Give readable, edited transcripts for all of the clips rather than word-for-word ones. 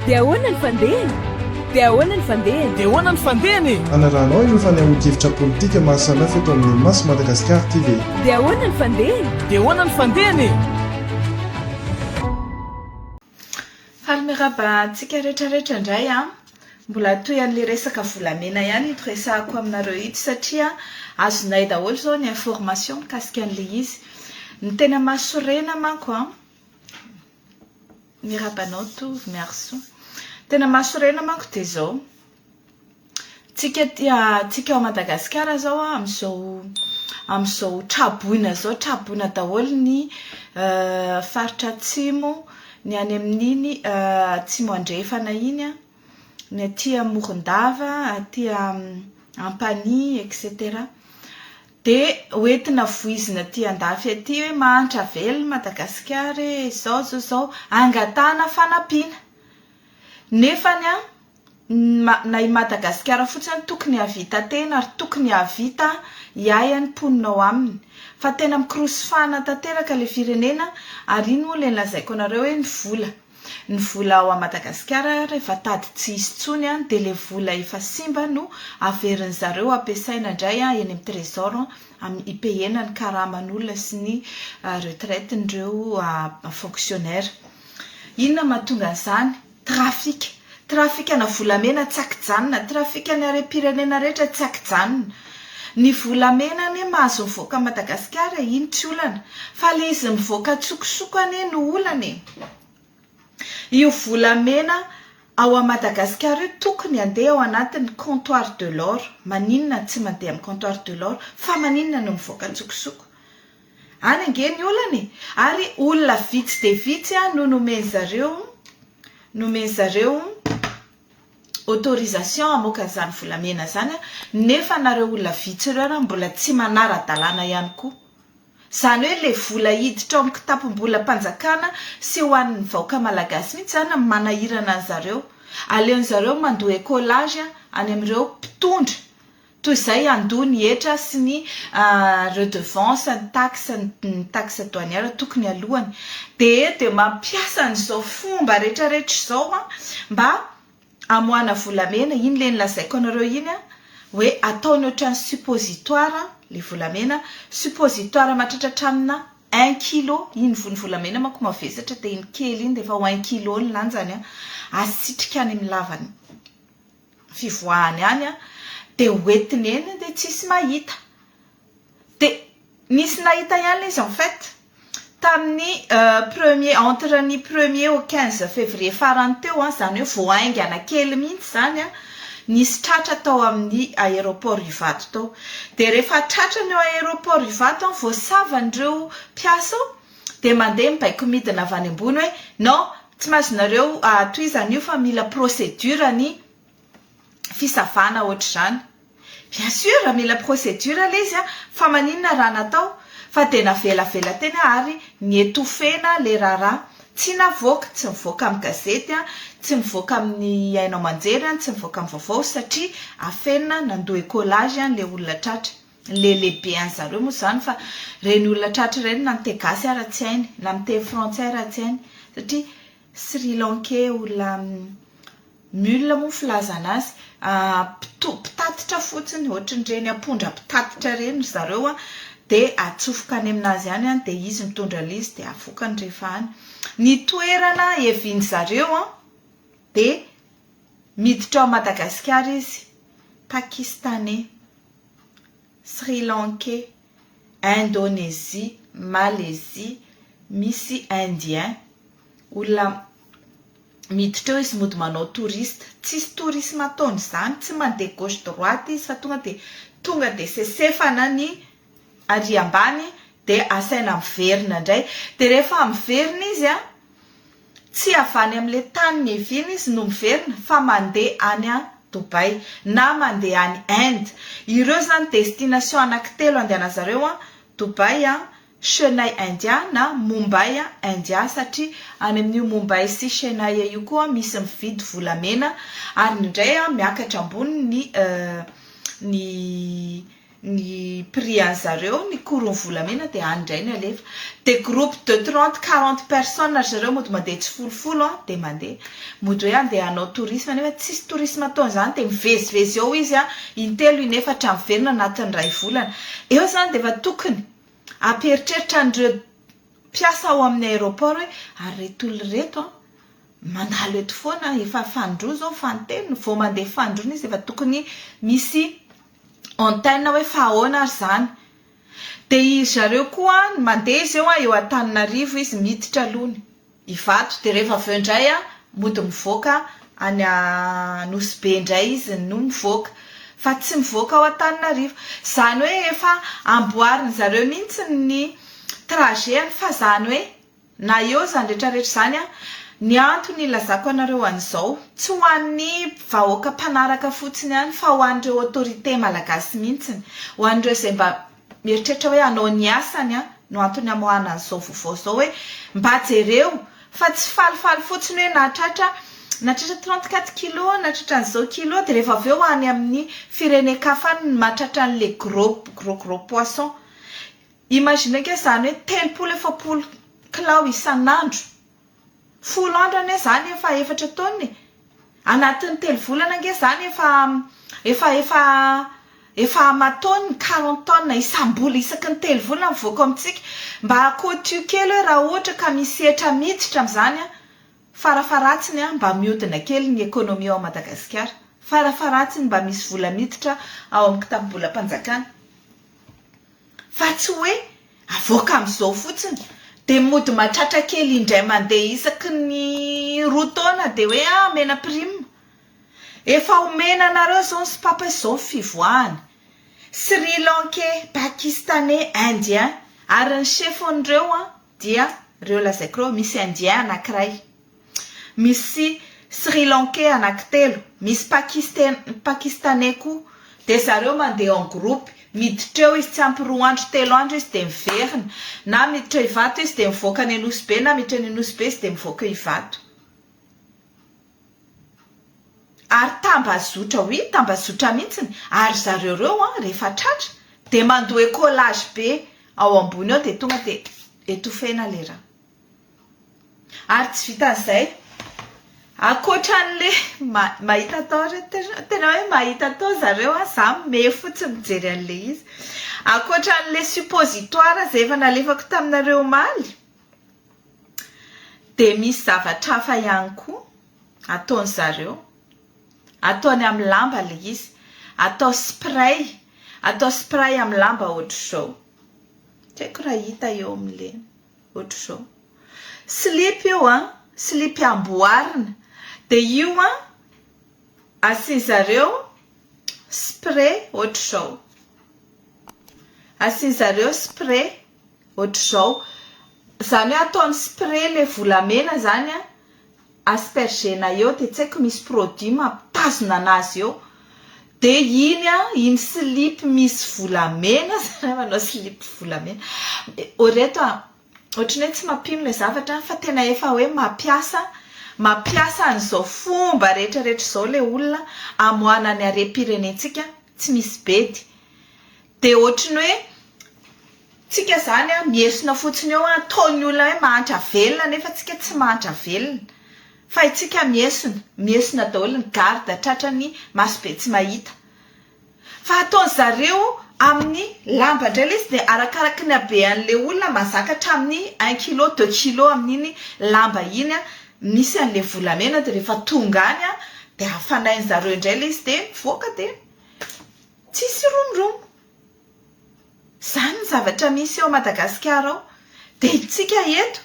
dia ahoana ny fandehany dia ahoana ny fandehany dia ahoana ny fandehany anaranao ireo fanehoan-kevitra politika maro samihafa eto amin'ny Masy Madagasikara TV. dia ahoana ny fandehany dia ahoana ny fandehany Faly miraba antsika rehetrarehetra indray mbola toy an'le resaka volamena ihany ito resahako aminareo ito satria azonay daholo zao ny information mikasika an'le izy. Ny tena mahasorena manko mirabanao tovy miarso. Tena mahasorena manko dia zao tsika ao Madagasikara zao amin'izao traboina zao traboina daholo ny faritra atsimo ny any amin'iny atsimo andrefana iny ny aty Morondava aty Ampany etc. dia hoentina voizina aty andafy aty hoe mahantra velona Madagasikara zao angatahana fanampiana nefany na i Madagasikara fotsiny tokony havita tena ary tokony havita iay ny mponinao aminy fa tena mikrosifana tanteraka le firenena ary iny moa le lazaiko anareo hoe ny vola ao Madagasikara rehefa tady tsy hisy tsony dia le vola efa simba no averin'ny zareo ampiasaina indray eny amin'ny trésor IPN ny karaman'olona sy ny retraite-ndreo fonctionnaire. Inona mahatonga an'izany? Trafika na volamena tsakjanona, trafika ny are-pirenena rehetra tsakjanona. Ny volamena ne mahazo mivoaka Madagasikara iny tsy olana fa le izy mivoaka tsokosoko ane no olana. Io volamena ao Madagasikara tokony andeha ao anatin'ny comptoir de l'or. Maninona tsy mandeha amin'ny comptoir de l'or fa maninona no mivoaka tsokosoko any ange ny olana ary olona vitsy dia vitsy no nomen zareo autorisation hamoaka zany volamena zany nefa nareo olona vitsy ireo mbola tsy manara-dalàna ihany koa. Zany hoe le vola hiditra amin'ny kitapom-bola mpanjakana sy ho an'ny vahoaka malagasy mihitsy zany manahirana an'zareo. Aleon'zareo mandoa écolage any amin'ireo mpitondra toy izay andony hetra sy ny redevance ny taxe douanière tokony alohany dia mampiasa an'izao fomba rehetrarehetra izao mba amoana volamena. Iny le nilazaiko anareo iny hoe ataony ohatran'ny suppositoire le volamena, suppositoire mahatratra amina 1 kilo. Iny volamena manko mavesatra dia iny kely iny dia efa ho 1 kilo ny lanjany asitrika any amin'ny lavany fivoahany any dia hoentiny eny dia tsisy mahita. Dia nisy nahita ihany izy en fait tamin'ny entre ny 1er au 15 février farany teo zany hoe voaingana kely mihitsy zany nisy tratra tao amin'ny aéroport Ivato tao. Dia rehefa tratra ny aéroport Ivato voasavan'ireo mpiasa dia mandeha mibaiko midina avy any ambony hoe non tsy mazonareo toizany io fa mila procédure ny fisavana ohatr'izany. Bien sûr mila procédure le izy fa maninona raha natao fa dia navelavela tena ary nietofena le raharaha tsy navoaka, tsy mivoaka amin'ny gazety tsy mivoaka amin'ny hainao manjery tsy mivoaka amin'ny vaovao satria afenina nandoa écolage le olona tratra le lehibe an'zareo moa zany fa reny olona tratra reny na miteny gasy ara tsy hainy na miteny français ara tsy hainy satria Sri Lankais olona mule moa filaza anazy mpitatitra fotsiny ohatran'ireny ampondra mpitatitra reny zareo dia atsofoka any aminazy any dia izy mitondra lizy dia avokany rehefa any. Ny toerana eviany zareo dia miditra ao Madagasikara izy Pakistanais, Sri Lankais, Indonésie, Malaisie, misy Indien. Olona miditra eo izy mody manao touriste, tsisy tourisme ataony zany, tsy mandeha gauche droite izy fa tonga dia sesefana ny ary ambany dia asaina miverina indray. Dia rehefa miverina izy tsy avany amin'ile tany ny eviany izy no miverina fa mandeha any Dubai na mandeha any Inde. Ireo zany destination anankitelo andehanazareo Dubai, Chennai India na Mumbai India satria any amin'io Mumbai sy Chennai io koa misy mividy volamena ary indray miakatra ambony ny ny prix an'zareo ny korony volamena dia andray ny alefa dia groupe de 30-40 personnes zareo mody mandeha tsy folofolo dia mandeha mody hoe andeha hanao tourisme nefa tsisy tourisme ataony zany dia mivezivezy eo izy intelo inefatra miverina anatin'ny ray volana eo zany dia efa tokony amperitreritra an'ireo mpiasa ao amin'ny aéroport hoe ary reto olona reto mandalo eto foana efa fandroa zao fantelo vao mandeha fandrona izy efa tokony misy antenne hoe fa ahoana ary zany dia izy zareo koa mandeha izy eo eo Antananarivo izy miditra alony Ivato dia rehefa aveo indray mody mivoaka any Nosy Be indray izy no mivoaka fa tsy mivoaka ao Antananarivo zany hoe efa amboariny zareo mihitsy ny trajet fa zany hoe na eo zany rehetrarehetra zany ny antony ilazako anareo an'izao tsy ho an'ny vahoaka mpanaraka fotsiny ihany fa ho an'ireo autorité malagasy mihitsiny ho an'ireo izay mba mieritreritra hoe hanao ny asany no antony amoahana an'izao vaovao zao hoe mba jereo fa tsy falifaly fotsiny hoe nahatratra 34 kilo nahatratra an'izao kilo dia rehefa aveo any amin'ny firenen-kafa ny mahatratra an'le gros poisson imagine ke zany hoe 30-40 kilao isan'andro 10 andro ane zany efa 4 taona anatin'ny 3 volana ange zany efa amatony 40 tonnes isam-bola isaky ny 3 volana mivoaka amintsika mba akoto kely hoe raha ohatra ka misy etra miditra amin'izany farafaratsiny mba mihodina kely ny ekonomia ao Madagasikara farafaratsiny mba misy vola miditra ao amin'ny kitapo-bolam-panjakana fa tsy hoe avoaka amin'izao fotsiny dia mody mahatratra kely indray mandeha isaky ny 2 taona dia hoe mena prime efa omena anareo zao sy papa izao fivoahany Sri Lankais, Pakistanais, Indien ary ny chefon'ireo dia reo lazaiko reo misy Indien anankiray misy Sri Lankais anankitelo misy Pakistanais koa dia zareo mandeha en groupe miditra eo izy tsy ampy 2 andro 3 andro izy dia miverina na miditra Ivato izy dia mivoaka ny Nosy Be na miditra ny Nosy Be izy dia mivoaka Ivato ary tambazotra mihitsiny ary zareo reo rehefa tratra dia mandoa écolage be ao ambony ao dia tonga dia etofena le raha ary tsy vita an'izay akoatran'le mahita tao tena hoe mahita tao zareo za me fotsiny mijery an'le izy akoatran'le suppositoire zay efa nalefako taminareo maly dia misy zavatra hafa ihany koa ataony zareo ataony amin'ny lamba le izy atao spray amin'ny lamba ohatr'izao tsy haiko raha hita eo amin'le ohatr'izao slip io slip amboarina dia io asiany zareo spray ohatr'izao asiany zareo spray ohatr'izao zany hoe ataony spray le volamena zany aspergena eo dia tsy haiko misy produit mampitazona anazy eo dia iny slip misy volamena zany manao slip volamena oreto ohatrany hoe tsy mampino le zavatra fa tena efa hoe mampiasa an'izao fomba rehetrarehetra izao le olona amoahana ny harem-pirenentsika tsy misy bedy dia ohatrany hoe tsika zany miesona fotsiny eo ataony olona hoe mahantra velona nefa tsika tsy mahantra velona fa itsika miesona daholo ny garde tratra ny masobe tsy mahita fa ataony zareo amin'ny lamba indray le izy dia arakaraka ny habean'le olona mazaka hatramin'ny 1 kilo 2 kilo amin'iny lamba iny misy an'le volamena dia rehefa tonga any dia hafanainy zareo indray le izy dia mivoaka dia tsisy romoromo zany ny zavatra misy eo Madagasikara ao dia itsika eto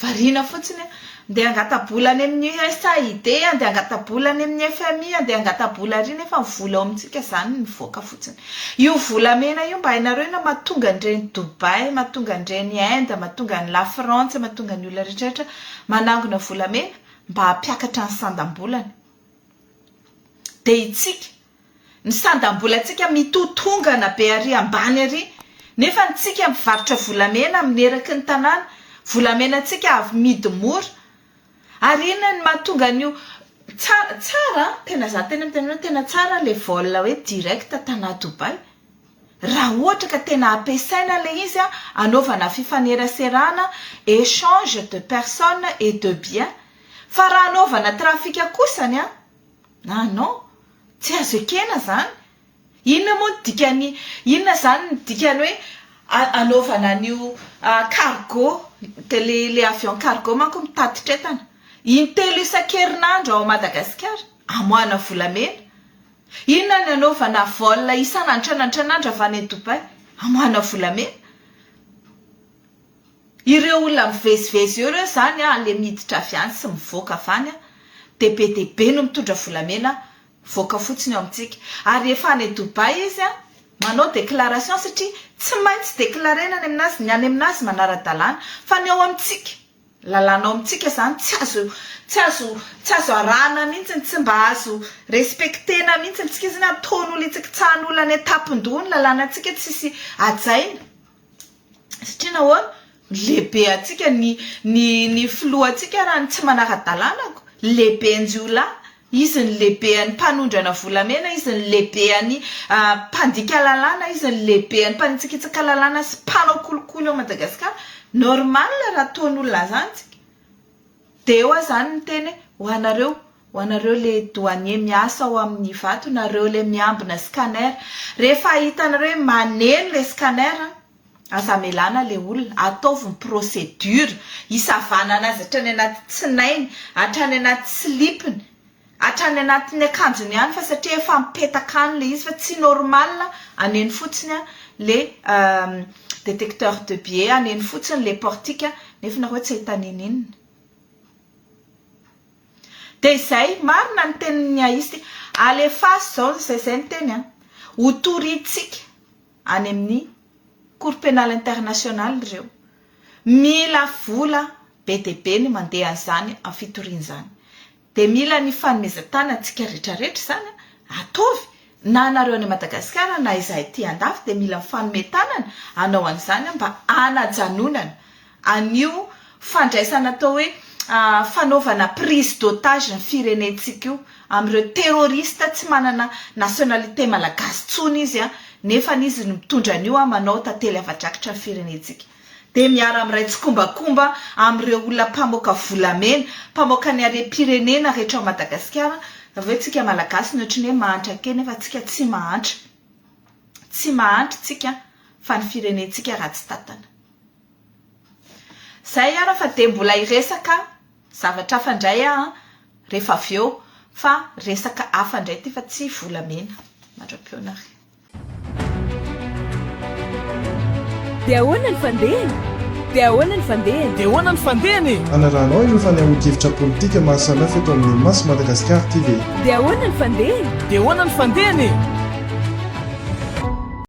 variana fotsiny andeha angata-bola any amin'ny USAID andeha angata-bola any amin'ny FMI andeha angata-bola ary nefa mivola ao amintsika zany mivoaka fotsiny io volamena io mba hainareo na mahatonga an'ireny Dubai mahatonga an'ireny Inde mahatonga ny La France mahatonga ny olona rehetrarehetra manangona volamena mba hampiakatra ny sandam-bolany dia itsika ny sandam-bolantsika mitotongana be ary ambany ary nefa ntsika mivarotra volamena mineraka ny tanàna volamena antsika avy midy mora ary ina ny mahatonga an'io tsara tena za tena miteny hoe tena tsara le vol hoe direct tana Dubai raha ohatra ka tena ampiasaina le izy a anaovana fifaneraserana échange de personnes et de biens fa raha anaovana trafika kosany a non tsy azo ekena zany inona moa ny dikany inona zany ny dikany hoe anaovana an'io cargo le avion cargo manko mitatitra entana intelo isan-kerinandro ao Madagasikara amoana volamena. Inona ny anaovana vol isan'andro avy any Dubai amoana volamena. Ireo olona mivezivezy ireo zany le miditra aviany sy mivoaka avany de be no mitondra volamena voaka fotsiny ao amintsika. Ary rehefa any Dubai izy manao déclaration satria tsy maintsy déclarena any aminazy ny any aminazy manara-dalàna fa ny ao amintsika lalàna ao amintsika zany tsy azo arahana mihitsy tsy mba azo respectena mihitsy antsika izy ataon'olo itsikitsahan'olo any etapin-doha ny lalàna antsika tsisy ajaina satria nahoana lehibe atsika ny filoha atsika raha tsy manara-dalànako lehibe anjiolahy izy ny lehibean'ny mpanondrana volamena izy ny lehibean'ny mpandika lalàna izy ny lehibean'ny mpanitsikitsika lalàna sy mpanao kolokolo ao Madagasikara normal raha ataon'olona zany tsika de eo zany ny teny ho anareo le douanier miasa ao amin'ny vato nareo le miambina scanner rehefa hitanareo hoe maneno le scanner aza melana le olona ataovy ny procédure isavana anazy hatrany anaty tsinainy hatrany anaty slipiny hatrany anatin'ny akanjony ihany fa satria efa mipetaka any le izy fa tsy normal aneny fotsiny le détecteur de biais aneny fotsiny le portique nefa na hoe tsy ahitanin'inona de izay marina ny tenin'ny aisy alefaso zao zay ny teny ho toritsika any amin'ny cour pénal international ireo mila vola be de be ny mandeha an'izany amin'ny fitoriana zany de mila ny fanomezan-tany antsika rehetrarehetra zany ataovy na anareo any Madagasikara na izahay ty andafy de mila fanometanana anao an'izany mba anajanonana an'io fandraisana atao hoe fanaovana prise d'otage ny firenentsika io amin'ireo terroriste tsy manana nationalité malagasy tsony izy nefa izy no mitondra an'io manao tantely avadrakitra ny firenentsika de miara amin'ray tsikombakomba amin'ireo olona mpamoaka volamena mpamoaka ny arem-pirenena rehetra ao Madagasikara avy hoe tsika malagasy ny ohatrany hoe mahantra kely nefa tsika tsy mahantra tsika fa ny firenentsika raha tsy tatana zay ara fa de mbola iresaka zavatra hafa indray rehefa avy eo fa resaka hafa indray ty fa tsy volamena mandram-pionary. Dia ahoana ny fandehany? Dia ahoana ny fandehany? Dia ahoana ny fandehany? Anarahanao ireo fanehoan-kevitra politika maro samihafa eto amin'ny Masy Madagasikara TV. Dia ahoana ny fandehany? Dia ahoana ny fandehany?